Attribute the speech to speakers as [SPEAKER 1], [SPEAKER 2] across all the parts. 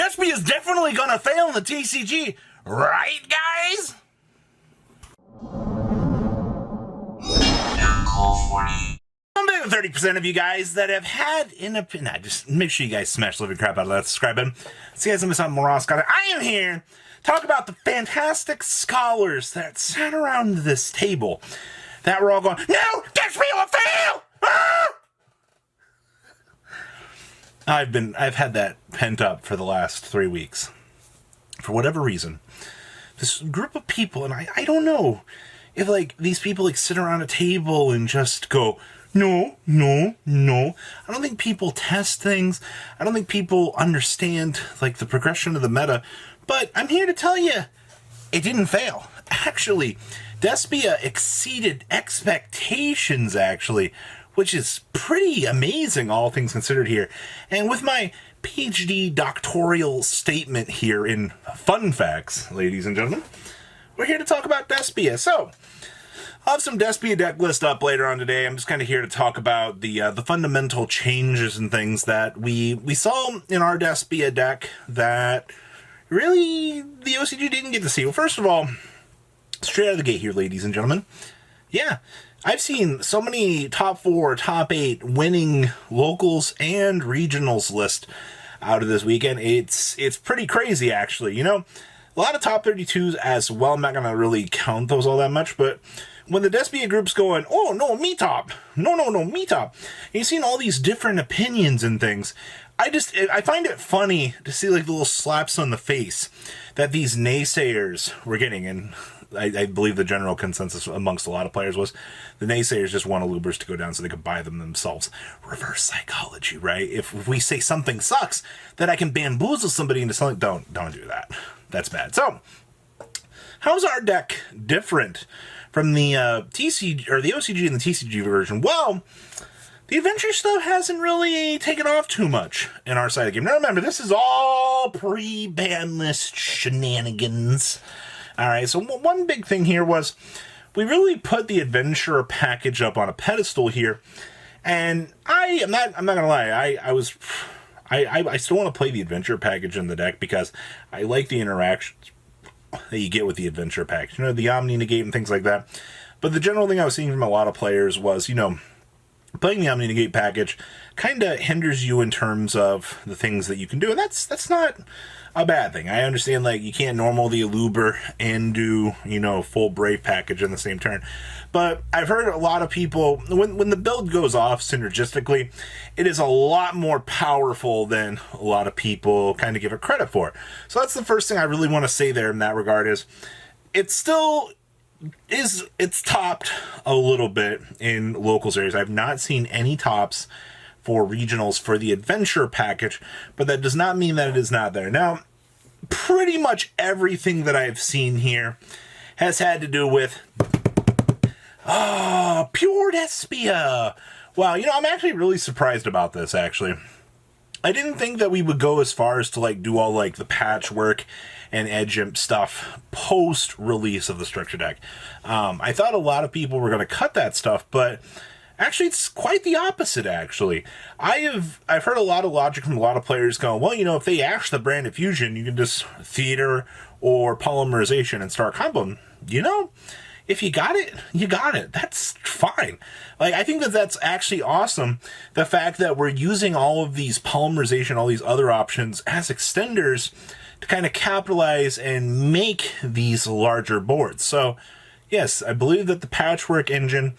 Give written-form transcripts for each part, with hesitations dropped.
[SPEAKER 1] Despia is definitely gonna fail in the TCG, right, guys? I'm the 30% of you guys that have had an opinion. Just make sure you guys smash the living crap out of that subscribe button. See you guys in this Moron Scholar. I am here to talk about the fantastic scholars that sat around this table that were all going, no, Despia will fail! Ah! I've had that pent up for the last 3 weeks. For whatever reason, this group of people, and I don't know if like these people like sit around a table and just go, no. I don't think people test things. I don't think people understand like the progression of the meta. But I'm here to tell you, it didn't fail. Actually, Despia exceeded expectations, actually, which is pretty amazing, all things considered here. And with my PhD doctoral statement here in fun facts, ladies and gentlemen, we're here to talk about Despia. So, I'll have some Despia deck list up later on today. I'm just kind of here to talk about the fundamental changes and things that we saw in our Despia deck that really the OCG didn't get to see. Well, first of all, straight out of the gate here, ladies and gentlemen, yeah, I've seen so many top 4, top 8 winning locals and regionals list out of this weekend. It's pretty crazy, actually. You know, a lot of top 32s as well. I'm not going to really count those all that much, but when the Despia group's going, oh, no, me top. No, me top. And you've seen all these different opinions and things. I find it funny to see like the little slaps on the face that these naysayers were getting. And I believe the general consensus amongst a lot of players was the naysayers just wanted Lubers to go down so they could buy them themselves. Reverse psychology, right? If we say something sucks, then I can bamboozle somebody into something. Don't do that. That's bad. So, how's our deck different from the TCG or the OCG and the TCG version? Well, the adventure stuff hasn't really taken off too much in our side of the game. Now remember, this is all pre-ban list shenanigans. All right, so one big thing here was we really put the adventure package up on a pedestal here, and I'm not gonna lie, I still want to play the adventure package in the deck because I like the interactions that you get with the adventure package, you know, the Omni Negate and things like that. But the general thing I was seeing from a lot of players was, you know, playing the Omni Negate package kind of hinders you in terms of the things that you can do, and that's not a bad thing. I understand, like, you can't normal the Aluber and do, you know, full Brave package in the same turn. But I've heard a lot of people, when the build goes off synergistically, it is a lot more powerful than a lot of people kind of give it credit for. So that's the first thing I really want to say there in that regard is, it's topped a little bit in local series. I've not seen any tops for regionals for the adventure package, but that does not mean that it is not there. Now, pretty much everything that I've seen here has had to do with pure Despia. Wow, you know, I'm actually really surprised about this, actually. I didn't think that we would go as far as to like do all like the patchwork and edge imp stuff post release of the structure deck. I thought a lot of people were going to cut that stuff, but actually, it's quite the opposite, actually. I've heard a lot of logic from a lot of players going, well, you know, if they ash the brand of fusion, you can just theater or polymerization and start comboing. You know, if you got it, you got it. That's fine. Like, I think that that's actually awesome. The fact that we're using all of these polymerization, all these other options as extenders to kind of capitalize and make these larger boards. So, yes, I believe that the patchwork engine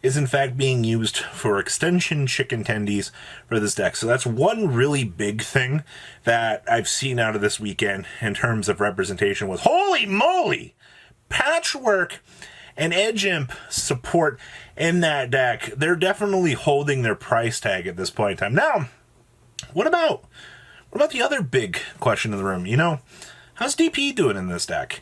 [SPEAKER 1] is in fact being used for extension chicken tendies for this deck. So that's one really big thing that I've seen out of this weekend in terms of representation was, holy moly, patchwork and edge imp support in that deck. They're definitely holding their price tag at this point in time. Now, what about the other big question in the room? You know, how's DP doing in this deck?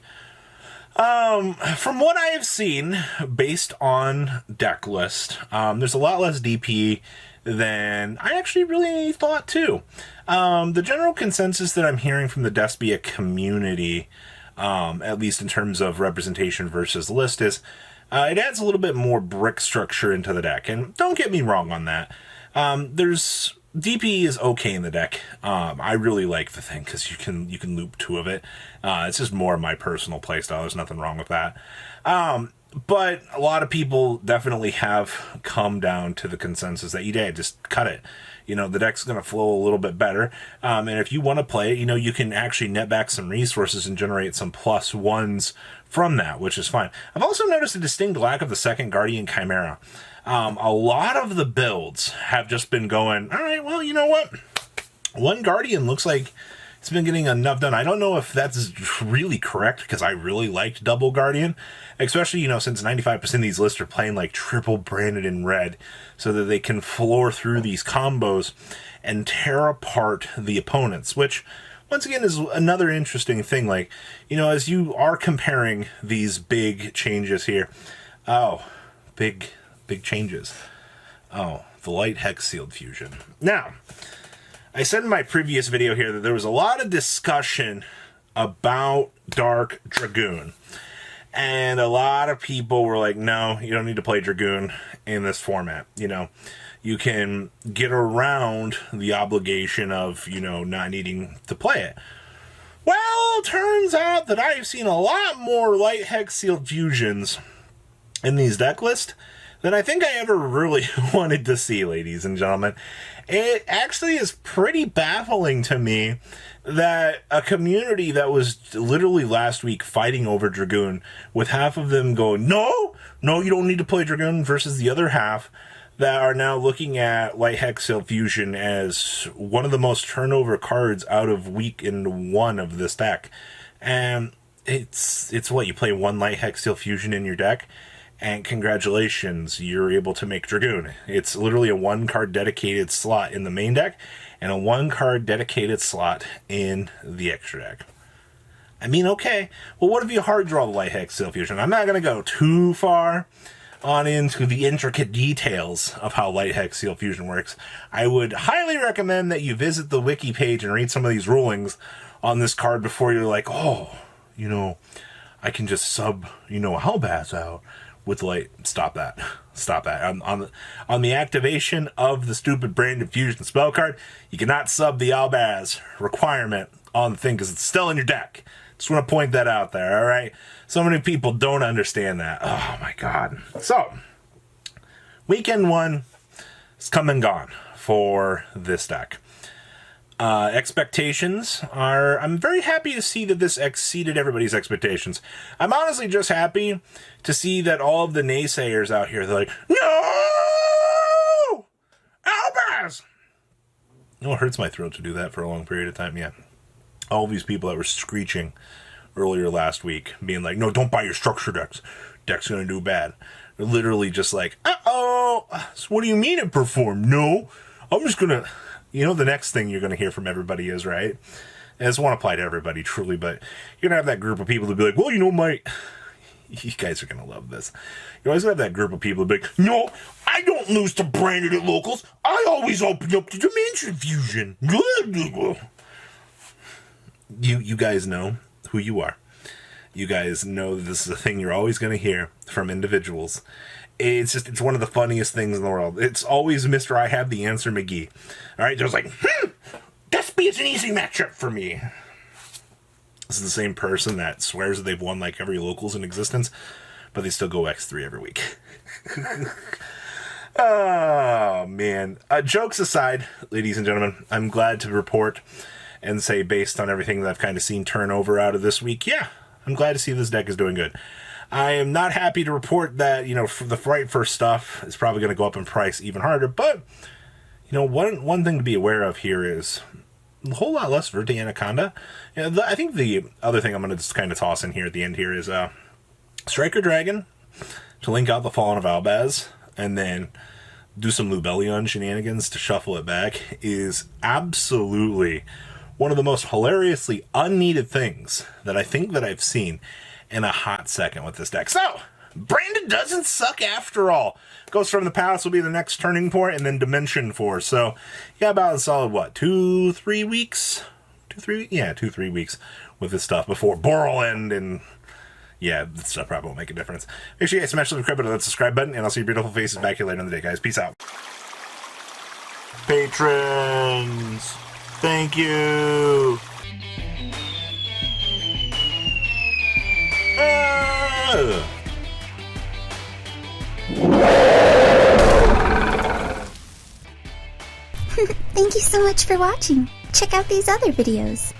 [SPEAKER 1] From what I have seen, based on deck list, there's a lot less DP than I actually really thought too. The general consensus that I'm hearing from the Despia community, at least in terms of representation versus list, is it adds a little bit more brick structure into the deck. And don't get me wrong on that. There's DP is okay in the deck. I really like the thing because you can loop 2 of it. It's just more of my personal playstyle. There's nothing wrong with that. But a lot of people definitely have come down to the consensus that just cut it. The deck's going to flow a little bit better. And if you want to play it, you can actually net back some resources and generate some +1s from that, which is fine. I've also noticed a distinct lack of the second Guardian Chimera. A lot of the builds have just been going, all right, well, you know what? One Guardian looks like it's been getting enough done. I don't know if that's really correct because I really liked double Guardian, especially, since 95% of these lists are playing like triple branded in red so that they can floor through these combos and tear apart the opponents, which once again is another interesting thing. Like, as you are comparing these big changes here, big changes. The light hex sealed fusion. Now, I said in my previous video here that there was a lot of discussion about Dark Dragoon. And a lot of people were like, no, you don't need to play Dragoon in this format. You can get around the obligation of, not needing to play it. Well, it turns out that I've seen a lot more light hex sealed fusions in these deck lists than I think I ever really wanted to see, ladies and gentlemen. It actually is pretty baffling to me that a community that was literally last week fighting over Dragoon, with half of them going, no, you don't need to play Dragoon, versus the other half that are now looking at Light Hex Sealed Fusion as one of the most turnover cards out of weekend 1 of this deck. And it's what, you play 1 Light Hex Sealed Fusion in your deck, and congratulations, you're able to make Dragoon. It's literally a 1-card dedicated slot in the main deck and a 1-card dedicated slot in the extra deck. I mean, okay, well, what if you hard draw the Light Hex Sealed Fusion? I'm not going to go too far on into the intricate details of how Light Hex Sealed Fusion works. I would highly recommend that you visit the wiki page and read some of these rulings on this card before you're like, I can just sub, Albaz out with light. Stop that. On the activation of the stupid branded fusion spell card, you cannot sub the Albaz requirement on the thing because it's still in your deck. Just want to point that out there, all right? So many people don't understand that. Oh my god. So, weekend 1 is come and gone for this deck. Expectations are, I'm very happy to see that this exceeded everybody's expectations. I'm honestly just happy to see that all of the naysayers out here, they're like, no! Albaz! It hurts my throat to do that for a long period of time, yeah. All these people that were screeching earlier last week, being like, no, don't buy your structure decks. Deck's gonna do bad. They're literally just like, uh-oh, so what do you mean it performed? No, I'm just gonna... the next thing you're going to hear from everybody is, right? And this won't apply to everybody, truly, but you're going to have that group of people to be like, well, you guys are going to love this. You're always going to have that group of people to be like, no, I don't lose to branded at locals. I always open up to Dimension Fusion. You guys know who you are. You guys know that this is a thing you're always going to hear from individuals. It's one of the funniest things in the world. It's always Mr. I Have the Answer McGee. All right, just like, Despia is an easy matchup for me. This is the same person that swears that they've won like every locals in existence, but they still go X3 every week. Oh, man. Jokes aside, ladies and gentlemen, I'm glad to report and say, based on everything that I've kind of seen turnover out of this week, yeah, I'm glad to see this deck is doing good. I am not happy to report that, for the right first stuff is probably going to go up in price even harder, but, one thing to be aware of here is a whole lot less Verte Anaconda. I think the other thing I'm going to just kind of toss in here at the end here is Striker Dragon to link out the Fallen of Albaz, and then do some Lubellion shenanigans to shuffle it back is absolutely one of the most hilariously unneeded things that I think that I've seen in a hot second with this deck. So, Brandon doesn't suck after all. Ghost from the Palace will be the next turning point, and then Dimension Force. So, yeah, about a solid, 2-3 weeks? 2-3 weeks with this stuff before Boral end, and yeah, this stuff probably won't make a difference. Make sure you guys smash the subscribe button and that subscribe button, and I'll see your beautiful faces back here later in the day, guys. Peace out. Patrons, thank you.
[SPEAKER 2] Thank you so much for watching. Check out these other videos.